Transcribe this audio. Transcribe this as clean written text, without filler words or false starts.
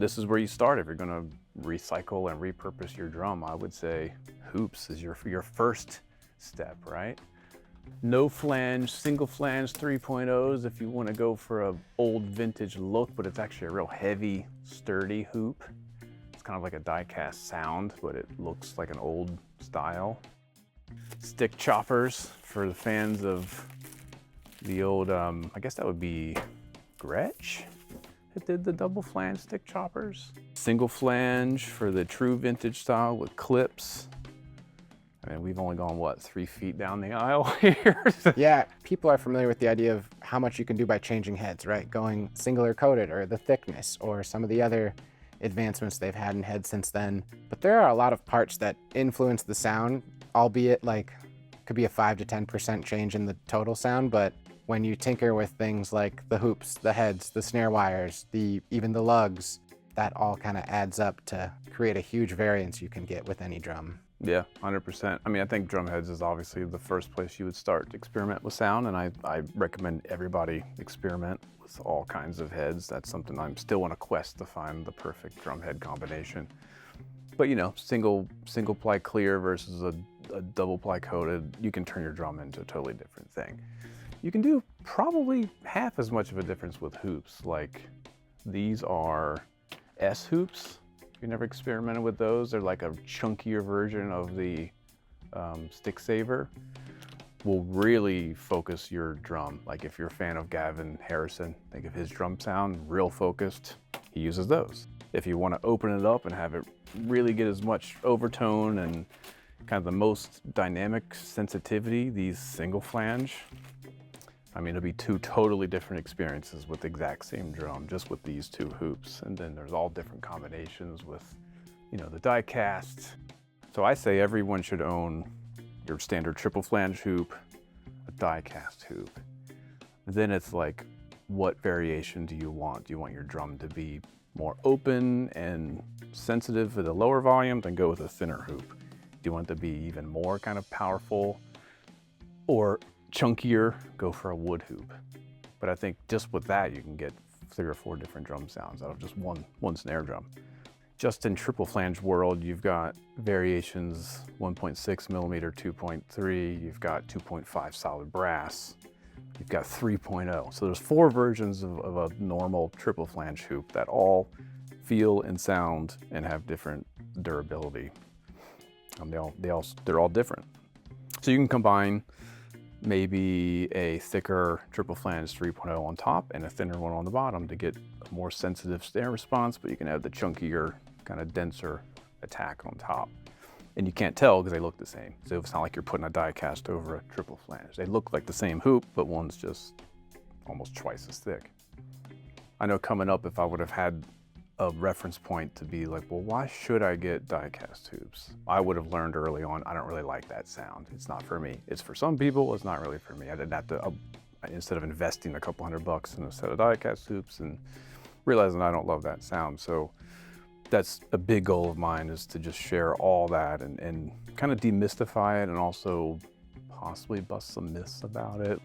This is where you start if you're gonna recycle and repurpose your drum. I would say hoops is your first step, right? No flange, single flange 3.0s if you want to go for a old vintage look, but it's actually a real heavy, sturdy hoop. It's kind of like a die-cast sound, but it looks like an old style. Stick choppers for the fans of the old, I guess that would be Gretsch that did the double flange stick choppers. Single flange for the true vintage style with clips. I mean, we've only gone, what, 3 feet down the aisle here? Yeah, people are familiar with the idea of how much you can do by changing heads, right? Going singular coated or the thickness or some of the other advancements they've had in heads since then. But there are a lot of parts that influence the sound, albeit like could be a 5 to 10% change in the total sound. But when you tinker with things like the hoops, the heads, the snare wires, even the lugs, that all kind of adds up to create a huge variance you can get with any drum. Yeah, 100%. I mean, I think drum heads is obviously the first place you would start to experiment with sound, and I recommend everybody experiment with all kinds of heads. That's something I'm still on a quest to find the perfect drum head combination. But you know, single ply clear versus a double ply coated, you can turn your drum into a totally different thing. You can do probably half as much of a difference with hoops. Like these are S hoops. You never experimented with those? They're like a chunkier version of the stick saver. Will really focus your drum. Like if you're a fan of Gavin Harrison, think of his drum sound, real focused, he uses those. If you want to open it up and have it really get as much overtone and kind of the most dynamic sensitivity, these single flange, I mean, it'll be 2 totally different experiences with the exact same drum, just with these 2 hoops. And then there's all different combinations with, you know, the die cast. So I say everyone should own your standard triple flange hoop, a die cast hoop. Then it's like, what variation do you want? Do you want your drum to be more open and sensitive for the lower volume? Then go with a thinner hoop. Do you want it to be even more kind of powerful or chunkier? Go for a wood hoop. But I think just with that, you can get 3 or 4 different drum sounds out of just one snare drum. Just in triple flange world, you've got variations 1.6 millimeter, 2.3, you've got 2.5 solid brass, you've got 3.0. So there's 4 versions of a normal triple flange hoop that all feel and sound and have different durability. They're all different. So you can combine maybe a thicker triple flange 3.0 on top and a thinner one on the bottom to get a more sensitive snare response, but you can have the chunkier, kind of denser attack on top. And you can't tell because they look the same. So it's not like you're putting a die cast over a triple flange. They look like the same hoop, but one's just almost twice as thick. I know coming up, if I would have had a reference point to be like, well, why should I get die cast hoops? I would have learned early on, I don't really like that sound. It's not for me. It's for some people, it's not really for me. I didn't have to, instead of investing a couple $100 in a set of die cast hoops and realizing I don't love that sound. So that's a big goal of mine, is to just share all that and kind of demystify it and also possibly bust some myths about it.